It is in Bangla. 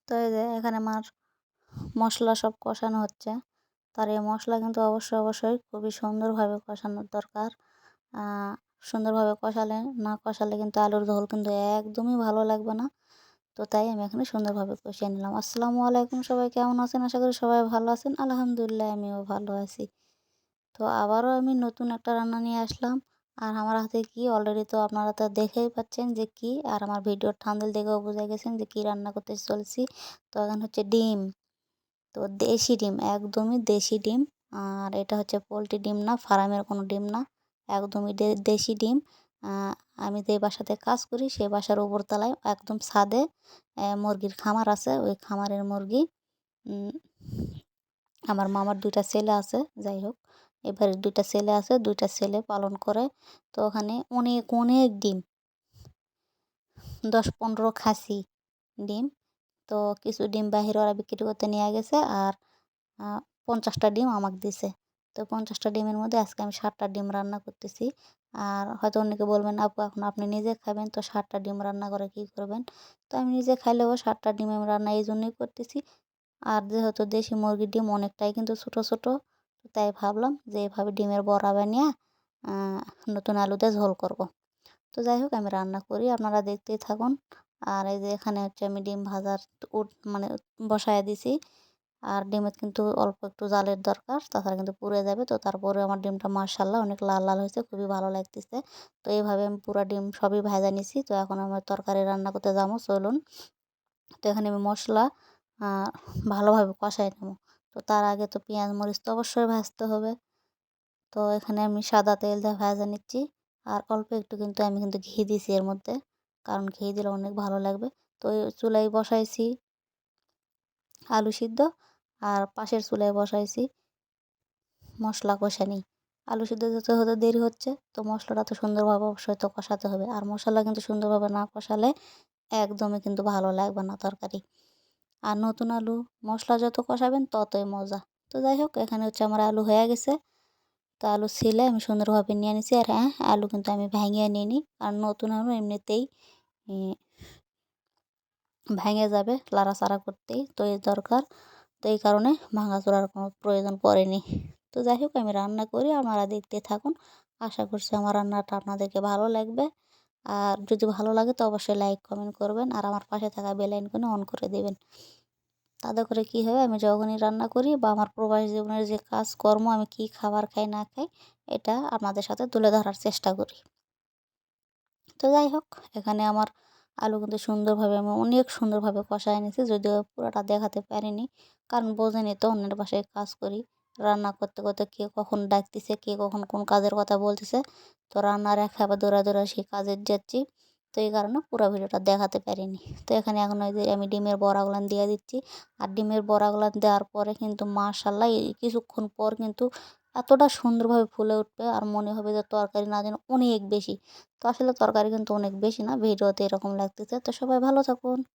তো এই যে এখানে আমার মশলা সব কষানো হচ্ছে। তার এই মশলা কিন্তু অবশ্যই খুবই সুন্দরভাবে কষানোর দরকার। আ সুন্দরভাবে না কষালে কিন্তু আলুর ঝোল কিন্তু একদমই ভালো লাগবে না। তো তাই আমি এখানে সুন্দরভাবে কষিয়ে নিলাম। আসসালামু আলাইকুম, সবাই কেমন আছেন? আশা করি সবাই ভালো আছেন। আলহামদুলিল্লাহ আমিও ভালো আছি। তো আবারও আমি নতুন একটা রান্না নিয়ে আসলাম। আর আমার হাতে কি অলরেডি তো আপনারা তো দেখেই পাচ্ছেন যে কি, আর আমার ভিডিওর থাম্বনেল দেখেও বুঝে গেছেন যে কি রান্না করতে চলছি। তো এখন হচ্ছে ডিম। তো দেশি ডিম, একদমই দেশি ডিম। আর এটা হচ্ছে পোল্ট্রি ডিম না, ফার্মের কোনো ডিম না। একদমই দেশি ডিম। আ আমি যে বাসাতে কাজ করি সেই বাসার উপরতলায় একদম ছাদে মুরগির খামার আছে। ওই খামারের মুরগি। উম আমার মামার ২ টা ছেলে আছে। যাই হোক, এবারে ২ টা ছেলে আছে, ২ টা ছেলে পালন করে। তো ওখানে অনেক ডিম, ১০-১৫ খাসি ডিম। তো কিছু ডিম বাহিরে ওরা বিক্রি করতে নিয়ে গেছে। আর আ ৫০ টা ডিম আমাকে দিছে। তো ৫০ টা ডিমের মধ্যে আজকে আমি ৬০ টা ডিম রান্না করতেছি। আর হয়তো অনেকে বলবেন, "আপু এখন আপনি নিজে খাবেন, তো ৬০ টা ডিম রান্না করে কি করবেন?" তো আমি নিজে খাইলেও ৬০ টা ডিম আমি রান্না এইজন্যই করতেছি। আর যেহেতু দেশি মুরগির ডিম অনেকটাই কিন্তু ছোট। তো তাই ভাবলাম যে এভাবে ডিমের বড়া বানিয়ে আ নতুন আলু দিয়ে ঝোল করব। তো যাই হোক, আমি রান্না করি, আপনারা দেখতেই থাকুন। আর এই যে এখানে হচ্ছে আমি ডিম ভাজার মানে বসায় দিছি। আর ডিমের কিন্তু অল্প একটু জালের দরকার, তাছাড়া কিন্তু পুড়ে যাবে। তো তারপরে আমার ডিমটা মাশাআল্লাহ অনেক লাল হয়েছে, খুবই ভালো লাগতেছে। তো এইভাবে আমি পুরা ডিম সবই ভাজা নিছি। তো এখন আমার তরকারি রান্না করতে যাবো, চলুন। তো এখানে আমি মশলা আ ভালোভাবে কষায় নেব। তো তার আগে তো পেঁয়াজ মরিচ তো অবশ্যই ভাজতে হবে। তো এখানে আমি সাদা তেল দিয়ে ভাজা নিচ্ছি। আর অল্প একটু কিন্তু আমি কিন্তু ঘি দিছি এর মধ্যে। কারণ ঘি দিলে অনেক ভালো লাগবে। তো ওই চুলায় বসাইছি আলু সিদ্ধ, আর পাশের চুলায় বসাইছি মশলা কষানি। আলু সিদ্ধ হতে দেরি হচ্ছে, তো মশলাটা তো সুন্দরভাবে অবশ্যই তো কষাতে হবে। আর মশলা কিন্তু সুন্দরভাবে না কষালে একদমই কিন্তু ভালো লাগবে না তরকারি। আর নতুন আলু মশলা যত কষাবেন ততই মজা। তো যাই হোক, এখানে হচ্ছে আমার আলু হয়ে গেছে। তো আলু ছিলে আমি সুন্দরভাবে নিয়ে নিছি। আর হ্যাঁ, আলু কিন্তু আমি ভাঙিয়ে নিইনি। আর নতুন আলু এমনিতেই ই ভেঙে যাবে লাড়াচাড়া করতেই, তো এর দরকার। তো এই কারণে ভাঙাচোরার কোনো প্রয়োজন পড়েনি। তো যাই হোক, আমি রান্না করি, আপনারা দেখতে থাকুন। আশা করছি আমার রান্নাটা আপনাদেরকে ভালো লাগবে। আর যদি ভালো লাগে তো অবশ্যই লাইক কমেন্ট করবেন। আর আমার পাশে থাকা বেল আইকনে অন করে দেবেন। তাতে করে কী হবে, আমি যখনই রান্না করি বা আমার প্রবাসী জীবনের যে কাজকর্ম, আমি কী খাবার খাই না খাই, এটা আপনাদের সাথে তুলে ধরার চেষ্টা করি। তো যাই হোক, এখানে আমার আলু কিন্তু সুন্দরভাবে আমি অনেক সুন্দরভাবে কষায় নিয়েছি, যদিও পুরোটা দেখাতে পারিনি। কারণ বোঝেনই তো, অন্যের বাসায় কাজ করি। রান্না করতে কে কখন ডাকতেছে, কে কখন কোন কাজের কথা বলতেছে। তো রান্না রেখে আবার দৌড়ায় সেই কাজে যাচ্ছি। তো এই কারণে পুরো ভিডিওটা দেখাতে পারিনি। তো এখানে এখন ওই যে আমি ডিমের বড়াগুলান দিয়ে দিচ্ছি। আর ডিমের বড়াগুলান দেওয়ার পরে কিন্তু মাশাআল্লাহ এই কিছুক্ষণ পর কিন্তু এতটা সুন্দরভাবে ফুলে উঠবে, আর মনে হবে যে তরকারি না যেন অনেক বেশি। তো আসলে তরকারি কিন্তু অনেক বেশি না, ভিডিওতে এরকম লাগতেছে। তো সবাই ভালো থাকুন।